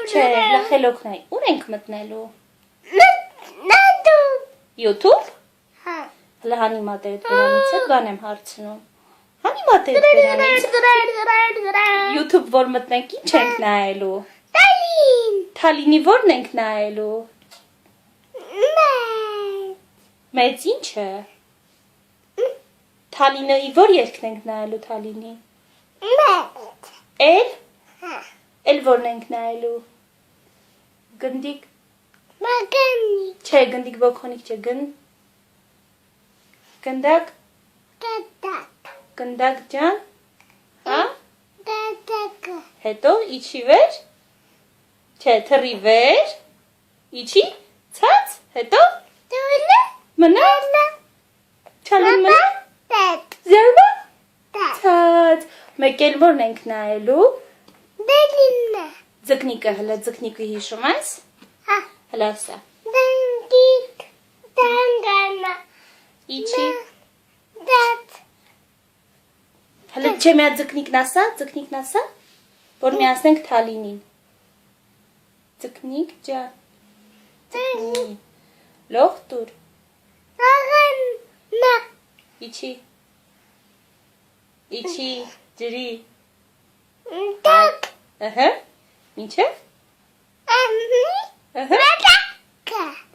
Չէ, լախելոք նայ։ Ուր ենք մտնելու։ YouTube։ Հա։ Հələ հանի մատերդ բերանից է բան եմ հարցնում։ Հանի մատերդ բերանից։ YouTube որ մտնենք ինչ ենք նայելու։ Թալինի որն ենք նայելու։ Մեծ ինչը։ Թալինի որ երգն ենք նայելու Թալինի։ Էլ։ Էլ որն ենք նայելու։ Գնդիկ։ Չէ, գնդիկ բոքոնիկ չէ, գնդակ։ Գնդակ ջան։ Հա։ Հետո իջի վեր։ Չէ, թռի վեր։ Իջի, ցած, հետո մնա։ Չալին մնա։ Զերբա։ Ցած, մեկ էլ որն ենք նայելու։ Ձկնիկը, հլը ձկնիկը հիշում ես։ Հլա սա։ Իջի։ Հլը չէ միա ձկնիկն ասա, որ միացնենք Թալինին։ Ձկնիկ ջան։ Ձկնիկ։ Լող տուր։ Իջի։ Իջի, ջրի։ Ըհը։ Ինչե՞։ Ըհը։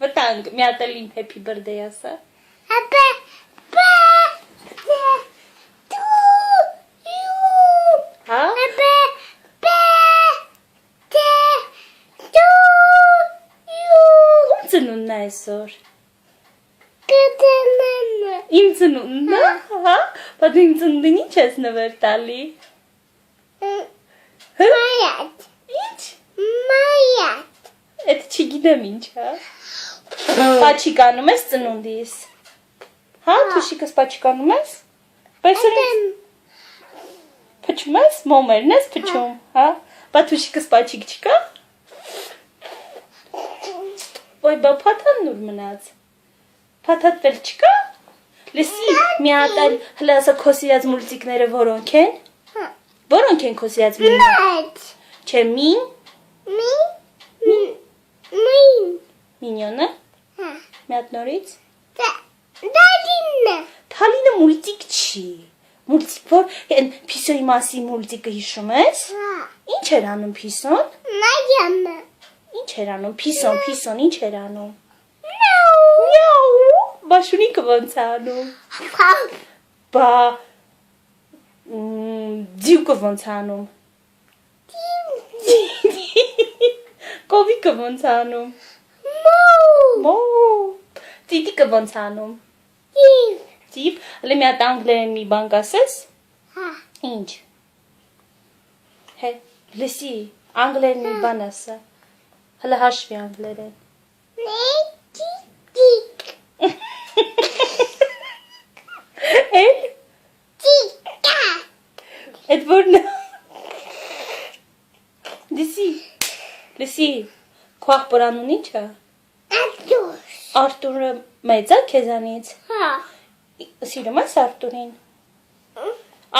Վտանգ, մի հատ էլ իմ happy birthday ասա։ Հա։ Ում ծնունն է այսօր։ Իմ ծնունն է, հա։ Բայց իմ ծնունդին ինչ ես նվեր տալի։ Ինչ։ Էդ չգիտեմ ինչ, հա։ Պաչիկ անում ես ծնունդիս։ Հա, թուշիկս պաչիկ անում ես։ Պայսր փչում ես, մոմերն ես փչում, հա։ Բա թուշիկս պաչիկ չկա։ Ոյ, բա փաթանն ուր մնաց։ Փաթաթվել չկա։ Լսի, մի հատ այլ հլա ասա քո սիրած մուլտիկները որոնք են։ Որոնք են քո սիրած Չէ, մին։ Մինյոնը։ Մի հատ նորից։ Թալինը մուլտիկ չի։ Մուլտիկ որ Փիսոյի մասի մուլտիկը հիշում ես։ Ինչ էր անում Փիսոն։ Ինչ էր անում Փիսոն, ինչ էր անում։ Միաու։ Բա շունիկը ոնց է անում։ Բա ձյուկը ոնց է անում։ Կովիկը ոնց է անում։ Մո։ Տիտիկը ոնց է անում։ Տիպ, հլը մի հատ անգլերեն մի բան կասես։ Ինչ։ Հե, լսի, անգլերեն մի բան ասա։ Հլը հաշվի անգլերեն։ Էլ։ Էդ որն է։ Լսի, քո աղբորանուն ինչ է։ Արտուրը մեծ է քեզանից։ Սիրում ես Արտուրին։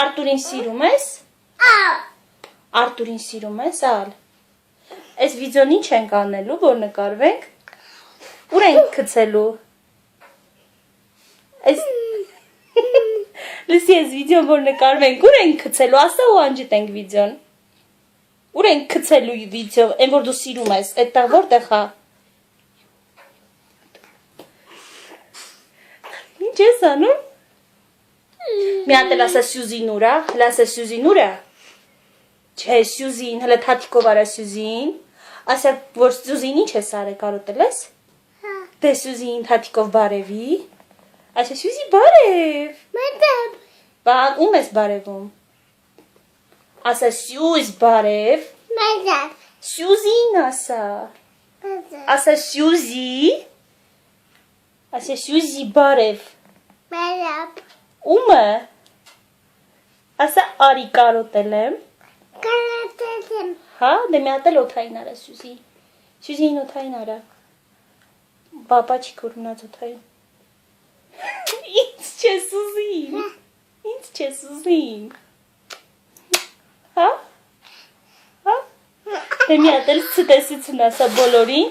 Արտուրին սիրում ես։ Արտուրին սիրում ես, ալ։ Այս վիդեոն ինչ ենք անելու, որ նկարվենք։ Ուր ենք գցելու։ Լսի, այս վիդեոն որ նկարվենք, ուր ենք գցելու, ասա ու անջտենք վիդեոն։ Ուր ենք գցելու վիդեո, այն որ դու սիրում ես, այդտեղ որտեղ է։ Ինչ ես անում։ Մի հատ էլ ասա Սյուզին ուր է, հլա ասա Սյուզին ուր է։ Չէ, Սյուզին, հլա թաթիկով արա Սյուզին։ Ասա որ Սյուզին ինչ ես արել, կարոտել ես։ Դե Սյուզին թաթիկով բարևի։ Ասա Սյուզի բարև։ Բա ում ես բարևում։ Ասա Սյուզ բարև։ Սյուզին ասա։ Ասա Սյուզի։ Ասա Սյուզի բարև։ Ումը։ Ասա արի կարոտել եմ։ Հա, դե մի հատ էլ օթային արա Սյուզի։ Սյուզին օթային արա։ Բապա չի կոր մնաց օթային։ Ինչ չես ուզին։ Ինչ չես ուզին։ Հա։ Դե Թե մի հատ էլ ցտեսություն ասա բոլորին։